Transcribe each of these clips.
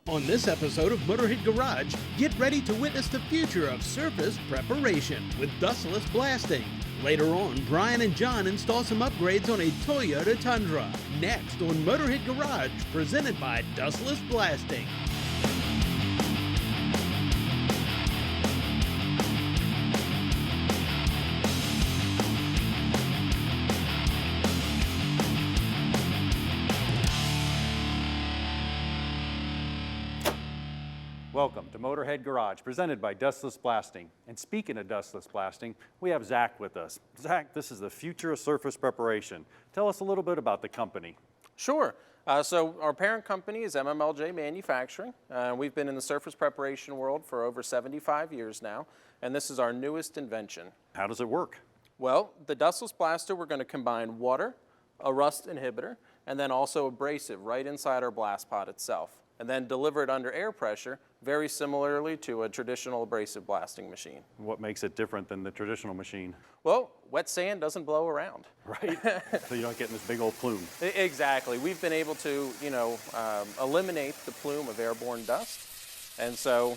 On this episode of Motorhead Garage, get ready to witness the future of surface preparation with Dustless Blasting. Later on, Brian and John install some upgrades on a Toyota Tundra. Next on Motorhead Garage, presented by Dustless Blasting. Welcome to Motorhead Garage, presented by Dustless Blasting. And speaking of Dustless Blasting, we have Zach with us. Zach, this is the future of surface preparation. Tell us a little bit about the company. Sure. So our parent company is MMLJ Manufacturing. We've been in the surface preparation world for over 75 years now, and this is our newest invention. How does it work? Well, the Dustless Blaster, we're going to combine water, a rust inhibitor, and then also abrasive right inside our blast pod itself, and then deliver it under air pressure, very similarly to a traditional abrasive blasting machine. What makes it different than the traditional machine? Well, wet sand doesn't blow around. Right, so you don't get in this big old plume. Exactly. We've been able to, eliminate the plume of airborne dust, and so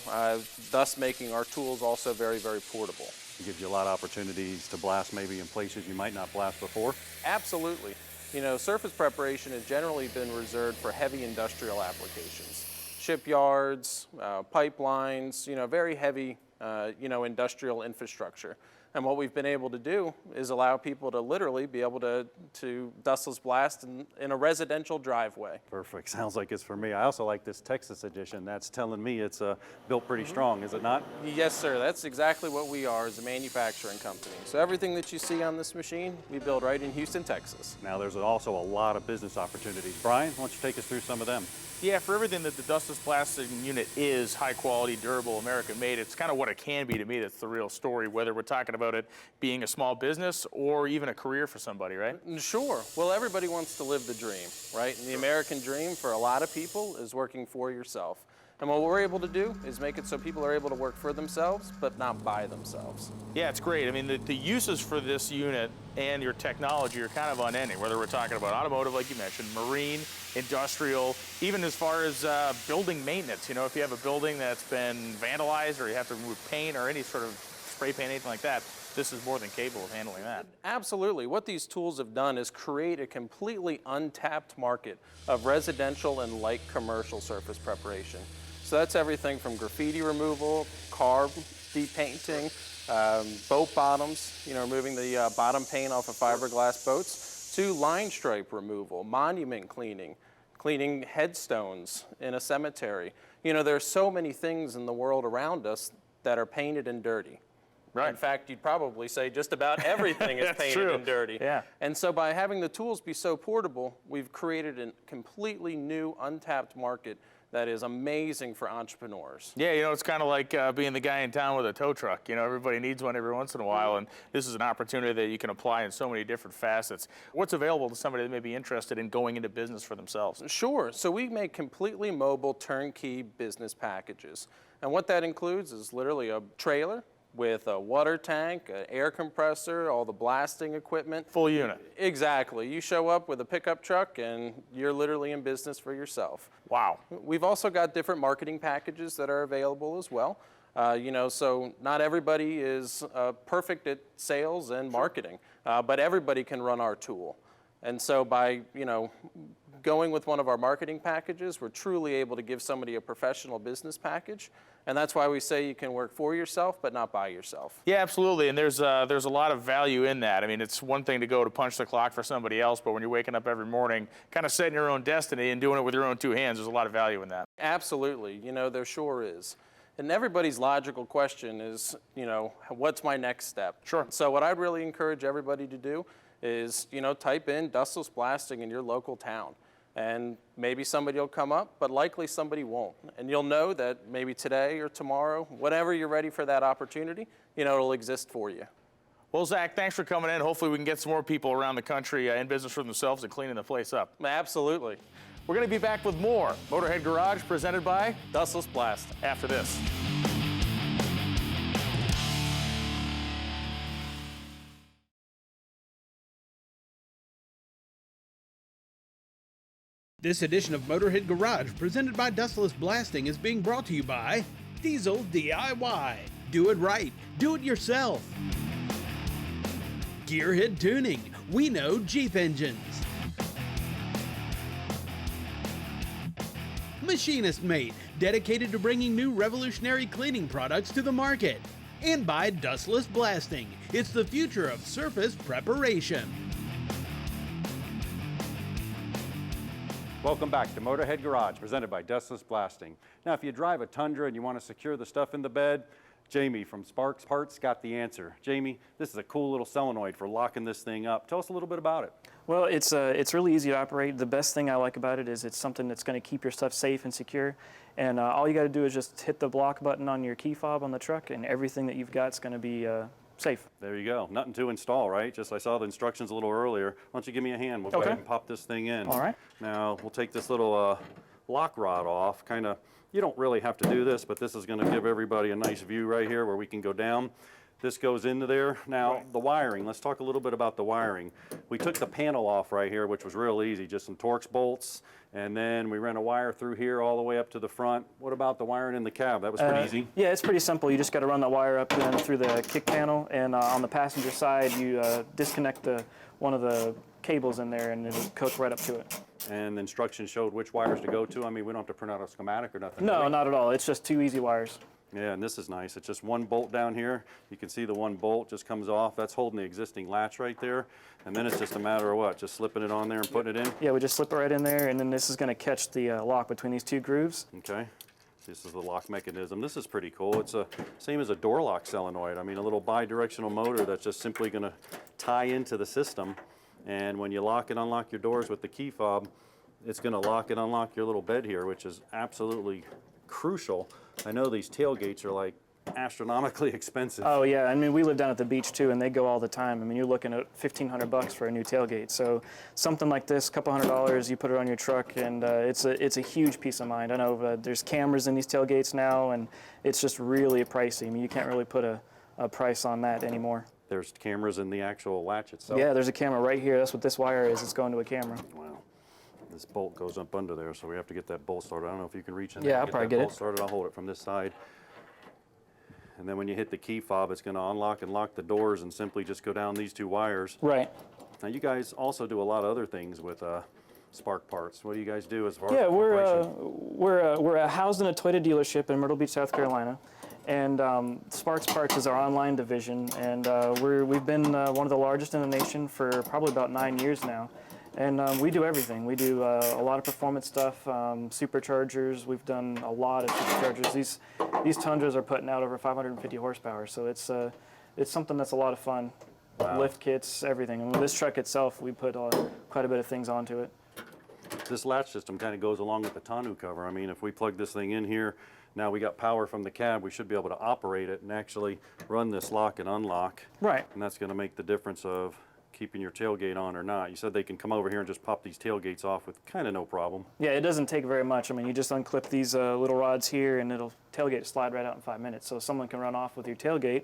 thus making our tools also very, very portable. It gives you a lot of opportunities to blast maybe in places you might not blast before. Absolutely. Surface preparation has generally been reserved for heavy industrial applications. Shipyards, pipelines, very heavy, industrial infrastructure. And what we've been able to do is allow people to literally be able to dustless blast in a residential driveway. Perfect. Sounds like it's for me. I also like this Texas edition. That's telling me it's built pretty strong, is it not? Yes, sir. That's exactly what we are as a manufacturing company. So everything that you see on this machine, we build right in Houston, Texas. Now there's also a lot of business opportunities. Brian, why don't you take us through some of them? Yeah, for everything that the Dustless Blasting unit is, high quality, durable, American made, it's kind of what it can be to me that's the real story, whether we're talking about it being a small business or even a career for somebody, right? Sure. Well, everybody wants to live the dream, right? And the American dream for a lot of people is working for yourself. And what we're able to do is make it so people are able to work for themselves, but not by themselves. Yeah, it's great. I mean, the uses for this unit and your technology are kind of unending, whether we're talking about automotive, like you mentioned, marine, industrial, even as far as building maintenance. If you have a building that's been vandalized or you have to remove paint or any sort of spray paint, anything like that, this is more than capable of handling that. Absolutely. What these tools have done is create a completely untapped market of residential and light commercial surface preparation. So that's everything from graffiti removal, car depainting, boat bottoms, removing the bottom paint off of fiberglass boats, to line stripe removal, monument cleaning, cleaning headstones in a cemetery. There are so many things in the world around us that are painted and dirty. Right. In fact, you'd probably say just about everything is painted true. and dirty. Yeah. And so by having the tools be so portable, we've created a completely new, untapped market that is amazing for entrepreneurs. Yeah, it's kind of like being the guy in town with a tow truck. Everybody needs one every once in a while, and this is an opportunity that you can apply in so many different facets. What's available to somebody that may be interested in going into business for themselves? Sure. So we make completely mobile turnkey business packages. And what that includes is literally a trailer with a water tank, an air compressor, all the blasting equipment. Full unit. Exactly. You show up with a pickup truck and you're literally in business for yourself. Wow. We've also got different marketing packages that are available as well. So not everybody is perfect at sales and marketing, but everybody can run our tool. And so by, going with one of our marketing packages, we're truly able to give somebody a professional business package. And that's why we say you can work for yourself, but not by yourself. Yeah, absolutely. And there's a lot of value in that. I mean, it's one thing to go to punch the clock for somebody else, but when you're waking up every morning, kind of setting your own destiny and doing it with your own two hands, there's a lot of value in that. Absolutely. There sure is. And everybody's logical question is, what's my next step? Sure. So what I'd really encourage everybody to do is, type in Dustless Blasting in your local town. And maybe somebody will come up, but likely somebody won't. And you'll know that maybe today or tomorrow, whenever you're ready for that opportunity, it'll exist for you. Well, Zach, thanks for coming in. Hopefully we can get some more people around the country in business for themselves and cleaning the place up. Absolutely. We're going to be back with more Motorhead Garage presented by Dustless Blasting after this. This edition of Motorhead Garage, presented by Dustless Blasting, is being brought to you by Diesel DIY. Do it right. Do it yourself. Gearhead Tuning. We know Jeep engines. Machinist Mate, dedicated to bringing new revolutionary cleaning products to the market. And by Dustless Blasting. It's the future of surface preparation. Welcome back to Motorhead Garage, presented by Dustless Blasting. Now, if you drive a Tundra and you want to secure the stuff in the bed, Jamie from Sparks Parts got the answer. Jamie, this is a cool little solenoid for locking this thing up. Tell us a little bit about it. Well, it's really easy to operate. The best thing I like about it is it's something that's going to keep your stuff safe and secure. And all you got to do is just hit the block button on your key fob on the truck, and everything that you've got is going to be safe. There you go. Nothing to install, right? Just I saw the instructions a little earlier. Why don't you give me a hand? We'll go ahead and pop this thing in. All right. Now, we'll take this little lock rod off. Kind of, you don't really have to do this, but this is going to give everybody a nice view right here where we can go down. This goes into there. Now, the wiring, let's talk a little bit about the wiring. We took the panel off right here, which was real easy, just some Torx bolts, and then we ran a wire through here all the way up to the front. What about the wiring in the cab? That was pretty easy. Yeah, it's pretty simple. You just got to run the wire up and through the kick panel, and on the passenger side, you disconnect one of the cables in there, and it'll hook right up to it. And the instructions showed which wires to go to. I mean, we don't have to print out a schematic or nothing. No, not at all. It's just two easy wires. Yeah, and this is nice. It's just one bolt down here. You can see the one bolt just comes off. That's holding the existing latch right there. And then it's just a matter of what? Just slipping it on there and putting it in? Yeah, we just slip it right in there, and then this is going to catch the lock between these two grooves. Okay. This is the lock mechanism. This is pretty cool. It's the same as a door lock solenoid. I mean, a little bi-directional motor that's just simply going to tie into the system. And when you lock and unlock your doors with the key fob, it's going to lock and unlock your little bed here, which is absolutely crucial. I know these tailgates are like astronomically expensive. Oh yeah, I mean we live down at the beach too, and they go all the time. I mean you're looking at $1,500 for a new tailgate. So something like this, couple $100, you put it on your truck, and it's a huge peace of mind. I know there's cameras in these tailgates now, and it's just really pricey. I mean you can't really put a price on that anymore. There's cameras in the actual latch itself. Yeah, there's a camera right here. That's what this wire is. It's going to a camera. Wow. This bolt goes up under there, so we have to get that bolt started. I don't know if you can reach in there. Yeah, I'll probably get it. Bolt started. I'll hold it from this side. And then when you hit the key fob, it's going to unlock and lock the doors and simply just go down these two wires. Right. Now, you guys also do a lot of other things with Spark Parts. What do you guys do as far as we're housed in a Toyota dealership in Myrtle Beach, South Carolina. And Sparks Parts is our online division, and we've been one of the largest in the nation for probably about 9 years now. And we do everything. We do a lot of performance stuff, superchargers. We've done a lot of superchargers. These Tundras are putting out over 550 horsepower, so it's something that's a lot of fun. Wow. Lift kits, everything. And with this truck itself, we put quite a bit of things onto it. This latch system kind of goes along with the tonneau cover. I mean, if we plug this thing in here, now we got power from the cab, we should be able to operate it and actually run this lock and unlock. Right. And that's going to make the difference of keeping your tailgate on or not. You said they can come over here and just pop these tailgates off with kind of no problem. Yeah, it doesn't take very much. I mean, you just unclip these little rods here, and it'll tailgate slide right out in 5 minutes. So someone can run off with your tailgate.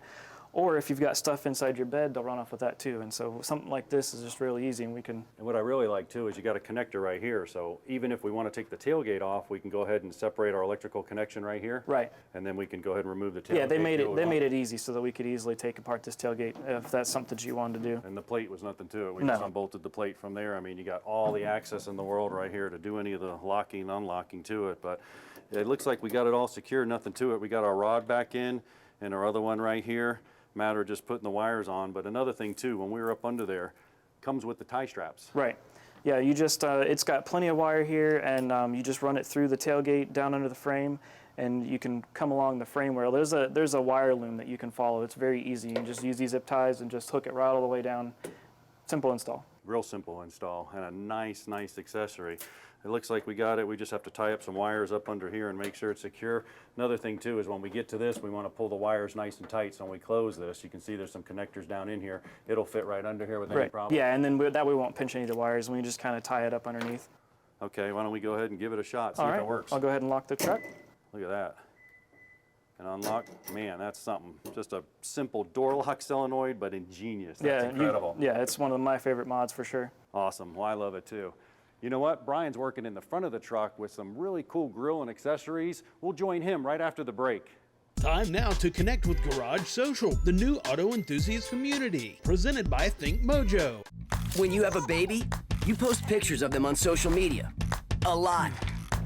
Or if you've got stuff inside your bed, they'll run off with that too. And so something like this is just really easy, and we can... And what I really like too is you got a connector right here. So even if we want to take the tailgate off, we can go ahead and separate our electrical connection right here. Right. And then we can go ahead and remove the tailgate. Yeah, they made it easy so that we could easily take apart this tailgate if that's something you wanted to do. And the plate was nothing to it. We just unbolted the plate from there. I mean, you got all the access in the world right here to do any of the locking and unlocking to it. But it looks like we got it all secure, nothing to it. We got our rod back in and our other one right here. Matter of just putting the wires on. But another thing too, when we were up under there, comes with the tie straps. Right. Yeah, you just it's got plenty of wire here, and you just run it through the tailgate down under the frame, and you can come along the frame rail. There's a wire loom that you can follow. It's very easy. You can just use these zip ties and just hook it right all the way down. Simple install. Real simple install, and a nice accessory. It looks like we got it. We just have to tie up some wires up under here and make sure it's secure. Another thing too is when we get to this, we want to pull the wires nice and tight. So when we close this, you can see there's some connectors down in here. It'll fit right under here with any problem. Yeah, and then that way we won't pinch any of the wires, and we just kind of tie it up underneath. Okay, why don't we go ahead and give it a shot, see if it works. I'll go ahead and lock the truck. Look at that. And unlock, man, that's something. Just a simple door lock solenoid, but ingenious. That's incredible. Yeah, it's one of my favorite mods for sure. Awesome. Well, I love it too. You know what? Brian's working in the front of the truck with some really cool grill and accessories. We'll join him right after the break. Time now to connect with Garage Social, the new auto enthusiast community, presented by Think Mojo. When you have a baby, you post pictures of them on social media. A lot.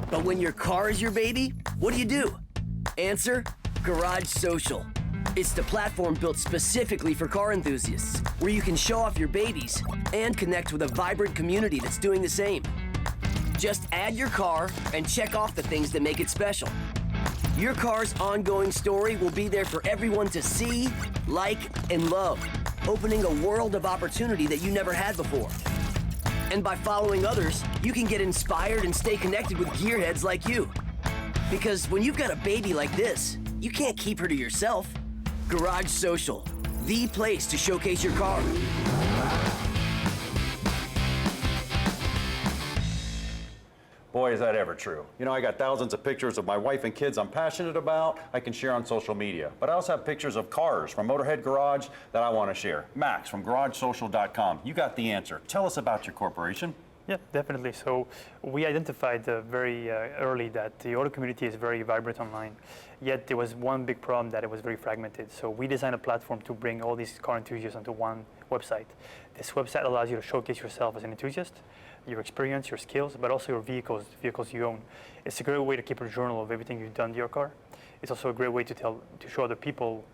But when your car is your baby, what do? Answer, Garage Social. It's the platform built specifically for car enthusiasts, where you can show off your babies and connect with a vibrant community that's doing the same. Just add your car and check off the things that make it special. Your car's ongoing story will be there for everyone to see, like, and love, opening a world of opportunity that you never had before. And by following others, you can get inspired and stay connected with gearheads like you. Because when you've got a baby like this, you can't keep her to yourself. Garage Social, the place to showcase your car. Boy, is that ever true. You know, I got thousands of pictures of my wife and kids I'm passionate about, I can share on social media. But I also have pictures of cars from Motorhead Garage that I want to share. Max from GarageSocial.com, you got the answer. Tell us about your corporation. Yeah, definitely. So we identified very early that the auto community is very vibrant online, yet there was one big problem, that it was very fragmented. So we designed a platform to bring all these car enthusiasts onto one website. This website allows you to showcase yourself as an enthusiast, your experience, your skills, but also your vehicles you own. It's a great way to keep a journal of everything you've done to your car. It's also a great way to show other people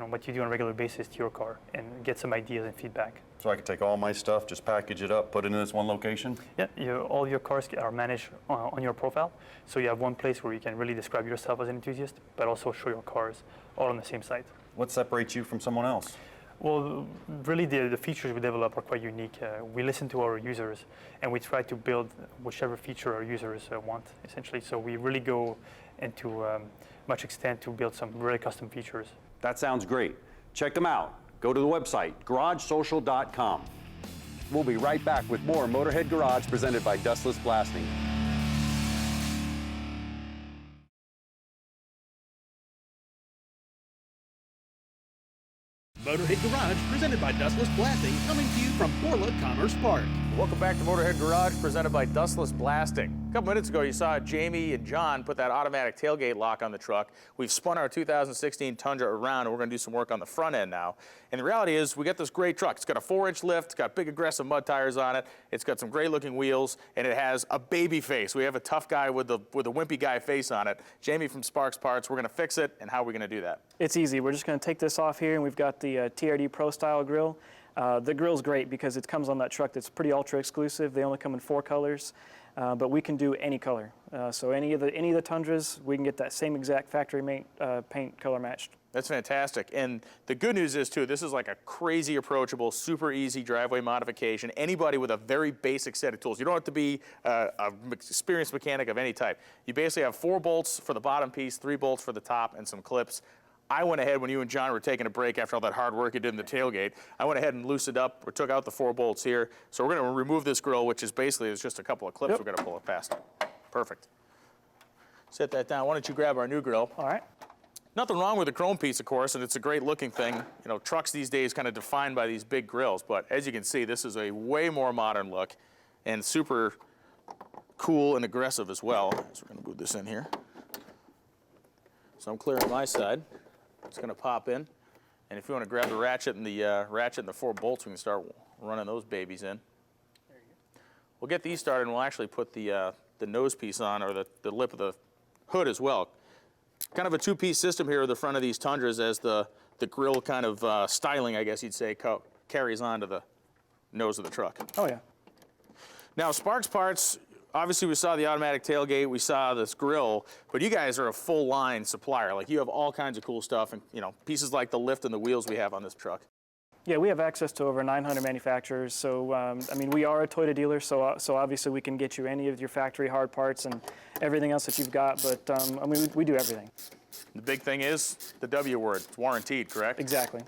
what you do on a regular basis to your car and get some ideas and feedback. So I can take all my stuff, just package it up, put it in this one location? Yeah, all your cars are managed on your profile. So you have one place where you can really describe yourself as an enthusiast, but also show your cars all on the same site. What separates you from someone else? Well, really the features we develop are quite unique. We listen to our users and we try to build whichever feature our users want, essentially. So we really go into much extent to build some really custom features. That sounds great. Check them out. Go to the website, GarageSocial.com. We'll be right back with more Motorhead Garage presented by Dustless Blasting. Motorhead Garage, presented by Dustless Blasting, coming to you from Borla Commerce Park. Welcome back to Motorhead Garage, presented by Dustless Blasting. A couple minutes ago, you saw Jamie and John put that automatic tailgate lock on the truck. We've spun our 2016 Tundra around, and we're going to do some work on the front end now. And the reality is, we got this great truck. It's got a 4-inch lift, it's got big aggressive mud tires on it, it's got some great-looking wheels, and it has a baby face. We have a tough guy with a wimpy guy face on it. Jamie from Sparks Parts, we're going to fix it, and how are we going to do that? It's easy. We're just going to take this off here, and we've got the TRD Pro style grill. The grill's great because it comes on that truck that's pretty ultra exclusive. They only come in 4 colors, but we can do any color. So any of the Tundras, we can get that same exact factory paint color matched. That's fantastic. And the good news is, too, this is like a crazy approachable, super easy driveway modification. Anybody with a very basic set of tools. You don't have to be an experienced mechanic of any type. You basically have 4 bolts for the bottom piece, 3 bolts for the top, and some clips. I went ahead, when you and John were taking a break after all that hard work you did in the tailgate, I went ahead and loosened up, or took out the 4 bolts here. So we're going to remove this grill, which is basically it's just a couple of clips. We're going to pull it past. Perfect. Set that down. Why don't you grab our new grill? All right. Nothing wrong with the chrome piece, of course, and it's a great looking thing. You know, trucks these days kind of defined by these big grills, but as you can see, this is a way more modern look and super cool and aggressive as well. So we're going to move this in here. So I'm clearing my side. It's going to pop in, and if you want to grab the ratchet and the 4 bolts, we can start running those babies in. There you go. We'll get these started, and we'll actually put the nose piece on, or the lip of the hood as well. Kind of a 2-piece system here at the front of these Tundras, as the grill kind of styling, I guess you'd say, carries on to the nose of the truck. Oh yeah. Now, Sparks Parts, obviously we saw the automatic tailgate, we saw this grill, but you guys are a full line supplier. Like, you have all kinds of cool stuff, and pieces like the lift and the wheels we have on this truck. Yeah, we have access to over 900 manufacturers. So, I mean, we are a Toyota dealer, so obviously we can get you any of your factory hard parts and everything else that you've got. But I mean, we do everything. The big thing is the W word. It's warranted, correct? Exactly.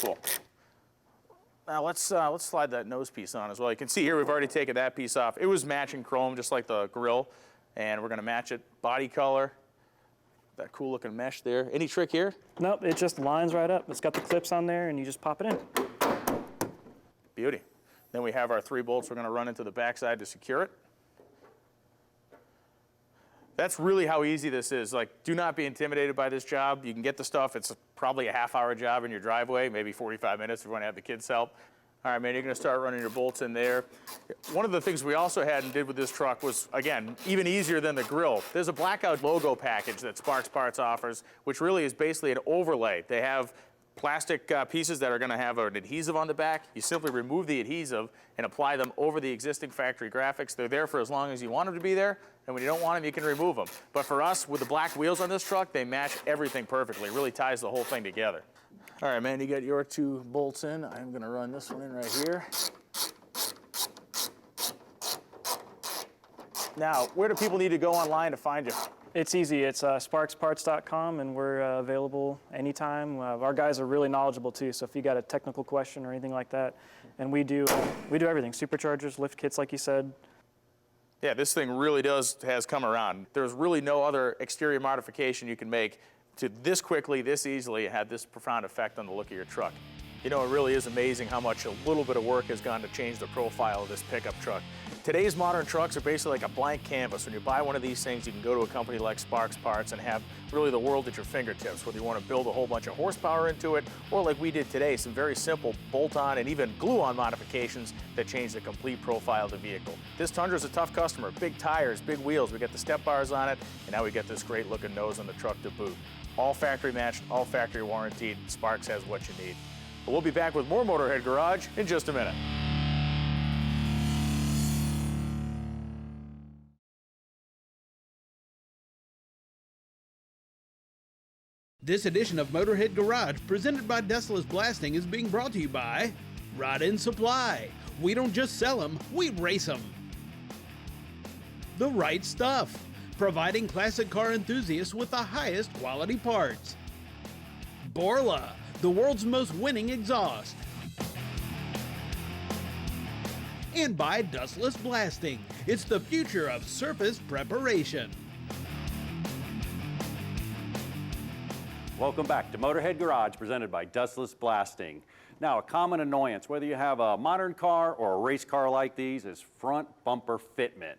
Cool. Now let's slide that nose piece on as well. You can see here we've already taken that piece off. It was matching chrome, just like the grill, and we're going to match it body color. That cool looking mesh there. Any trick here? Nope, it just lines right up. It's got the clips on there, and you just pop it in. Beauty. Then we have our 3 bolts we're going to run into the backside to secure it. That's really how easy this is. Like, do not be intimidated by this job. You can get the stuff. It's probably a half-hour job in your driveway, maybe 45 minutes if you want to have the kids help. All right, man, you're going to start running your bolts in there. One of the things we also had and did with this truck was, again, even easier than the grill. There's a blackout logo package that Sparks Parts offers, which really is basically an overlay. They have plastic pieces that are going to have an adhesive on the back. You simply remove the adhesive and apply them over the existing factory graphics. They're there for as long as you want them to be there, and when you don't want them, you can remove them. But for us, with the black wheels on this truck, they match everything perfectly. It really ties the whole thing together. All right, man, you got your 2 bolts in. I'm going to run this one in right here. Now, where do people need to go online to find you? It's easy. It's sparksparts.com, and we're available anytime. Our guys are really knowledgeable too, so if you got a technical question or anything like that, and we do everything: superchargers, lift kits, like you said. Yeah, this thing really has come around. There's really no other exterior modification you can make to this quickly, this easily, and have this profound effect on the look of your truck. You know, it really is amazing how much a little bit of work has gone to change the profile of this pickup truck. Today's modern trucks are basically like a blank canvas. When you buy one of these things, you can go to a company like Sparks Parts and have really the world at your fingertips, whether you want to build a whole bunch of horsepower into it, or like we did today, some very simple bolt-on and even glue-on modifications that change the complete profile of the vehicle. This Tundra is a tough customer. Big tires, big wheels. We got the step bars on it, and now we got this great looking nose on the truck to boot. All factory matched, all factory warranted. Sparks has what you need. But we'll be back with more Motorhead Garage in just a minute. This edition of Motorhead Garage, presented by Dustless Blasting, is being brought to you by Rod End Supply. We don't just sell them, we race them. The Right Stuff, providing classic car enthusiasts with the highest quality parts. Borla, the world's most winning exhaust. And by Dustless Blasting, it's the future of surface preparation. Welcome back to Motorhead Garage, presented by Dustless Blasting. Now, a common annoyance, whether you have a modern car or a race car like these, is front bumper fitment.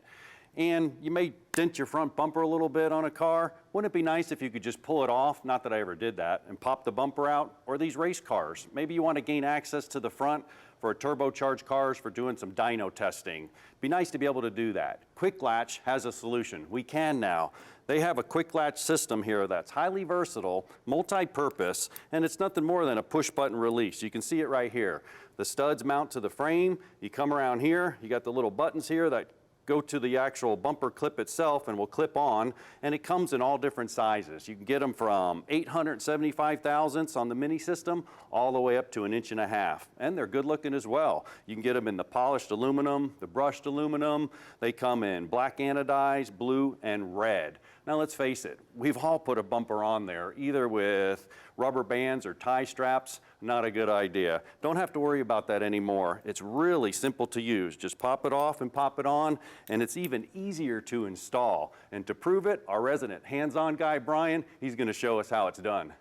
And you may dent your front bumper a little bit on a car. Wouldn't it be nice if you could just pull it off, not that I ever did that, and pop the bumper out? Or these race cars, maybe you want to gain access to the front for turbocharged cars for doing some dyno testing. Be nice to be able to do that. Quik-Latch has a solution. We can now. They have a Quik-Latch system here that's highly versatile, multi-purpose, and it's nothing more than a push-button release. You can see it right here. The studs mount to the frame. You come around here, you got the little buttons here that go to the actual bumper clip itself and will clip on, and it comes in all different sizes. You can get them from 875 thousandths on the mini system all the way up to 1.5 inches, and they're good looking as well. You can get them in the polished aluminum, the brushed aluminum. They come in black anodized, blue, and red. Now let's face it, we've all put a bumper on there, either with rubber bands or tie straps. Not a good idea. Don't have to worry about that anymore. It's really simple to use. Just pop it off and pop it on, and it's even easier to install. And to prove it, our resident hands-on guy, Brian, he's going to show us how it's done.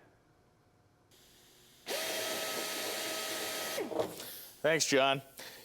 Thanks, John.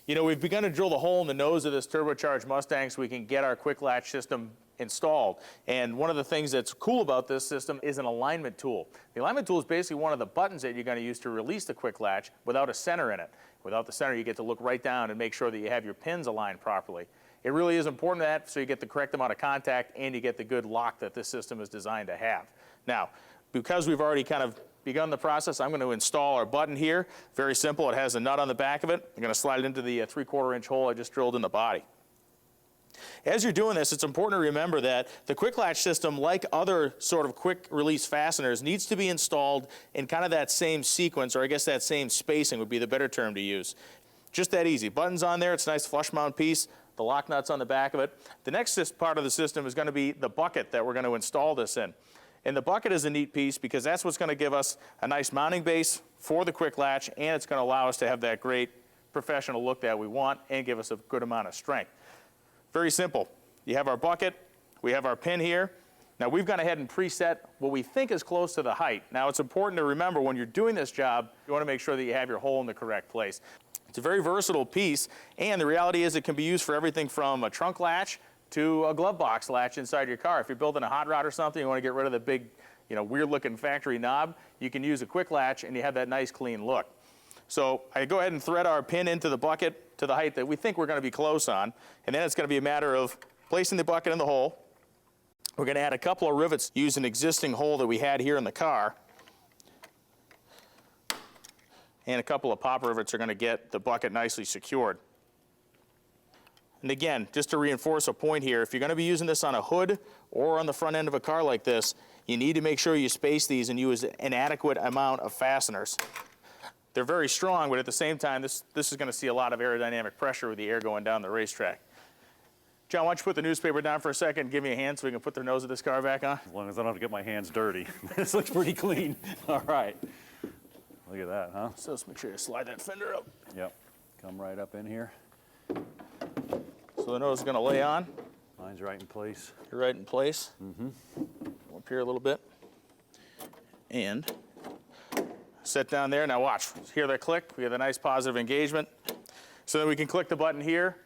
You know, we've begun to drill the hole in the nose of this turbocharged Mustang so we can get our Quik-Latch system installed. And one of the things that's cool about this system is an alignment tool. The alignment tool is basically one of the buttons that you're going to use to release the Quik-Latch without a center in it. Without the center, you get to look right down and make sure that you have your pins aligned properly. It really is important that so you get the correct amount of contact and you get the good lock that this system is designed to have. Now, because we've already kind of begun the process, I'm going to install our button here. Very simple. It has a nut on the back of it. I'm going to slide it into the 3/4 inch hole I just drilled in the body. As you're doing this, it's important to remember that the Quik-Latch system, like other sort of quick release fasteners, needs to be installed in kind of that same sequence, or I guess that same spacing would be the better term to use. Just that easy. Buttons on there, it's a nice flush mount piece, the lock nuts on the back of it. The next part of the system is going to be the bucket that we're going to install this in. And the bucket is a neat piece because that's what's going to give us a nice mounting base for the Quik-Latch, and it's going to allow us to have that great professional look that we want and give us a good amount of strength. Very simple. You have our bucket, we have our pin here. Now we've gone ahead and preset what we think is close to the height. Now it's important to remember when you're doing this job, you want to make sure that you have your hole in the correct place. It's a very versatile piece, and the reality is it can be used for everything from a trunk latch to a glove box latch inside your car. If you're building a hot rod or something, you want to get rid of the big, weird-looking factory knob, you can use a Quik-Latch, and you have that nice, clean look. So I go ahead and thread our pin into the bucket to the height that we think we're going to be close on, and then it's going to be a matter of placing the bucket in the hole. We're going to add a couple of rivets, use an existing hole that we had here in the car, and a couple of pop rivets are going to get the bucket nicely secured. And again, just to reinforce a point here, if you're going to be using this on a hood or on the front end of a car like this, you need to make sure you space these and use an adequate amount of fasteners. They're very strong, but at the same time, this is going to see a lot of aerodynamic pressure with the air going down the racetrack. John, why don't you put the newspaper down for a second and give me a hand so we can put the nose of this car back on? As long as I don't have to get my hands dirty. This looks pretty clean. All right. Look at that, huh? So let's make sure you slide that fender up. Yep. Come right up in here. So the nose is going to lay on. Mine's right in place. You're right in place. Up here a little bit. And set down there. Now watch. Hear that click? We have a nice positive engagement. So then we can click the button here.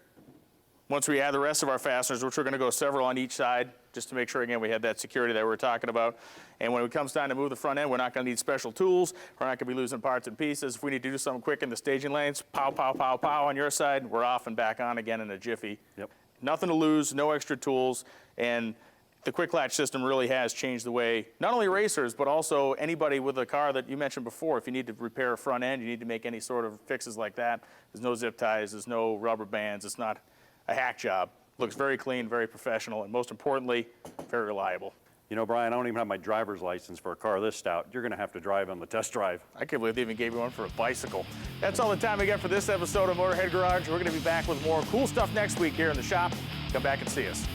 Once we add the rest of our fasteners, which we're going to go several on each side, just to make sure, again, we have that security that we were talking about. And when it comes time to move the front end, we're not going to need special tools. We're not going to be losing parts and pieces. If we need to do something quick in the staging lanes, pow, pow, pow, pow on your side, we're off and back on again in a jiffy. Yep. Nothing to lose, no extra tools, and the Quik-Latch system really has changed the way, not only racers, but also anybody with a car that you mentioned before. If you need to repair a front end, you need to make any sort of fixes like that, there's no zip ties, there's no rubber bands, it's not a hack job. Looks very clean, very professional, and most importantly, very reliable. You know, Brian, I don't even have my driver's license for a car this stout. You're going to have to drive on the test drive. I can't believe they even gave me one for a bicycle. That's all the time we got for this episode of Motorhead Garage. We're going to be back with more cool stuff next week here in the shop. Come back and see us.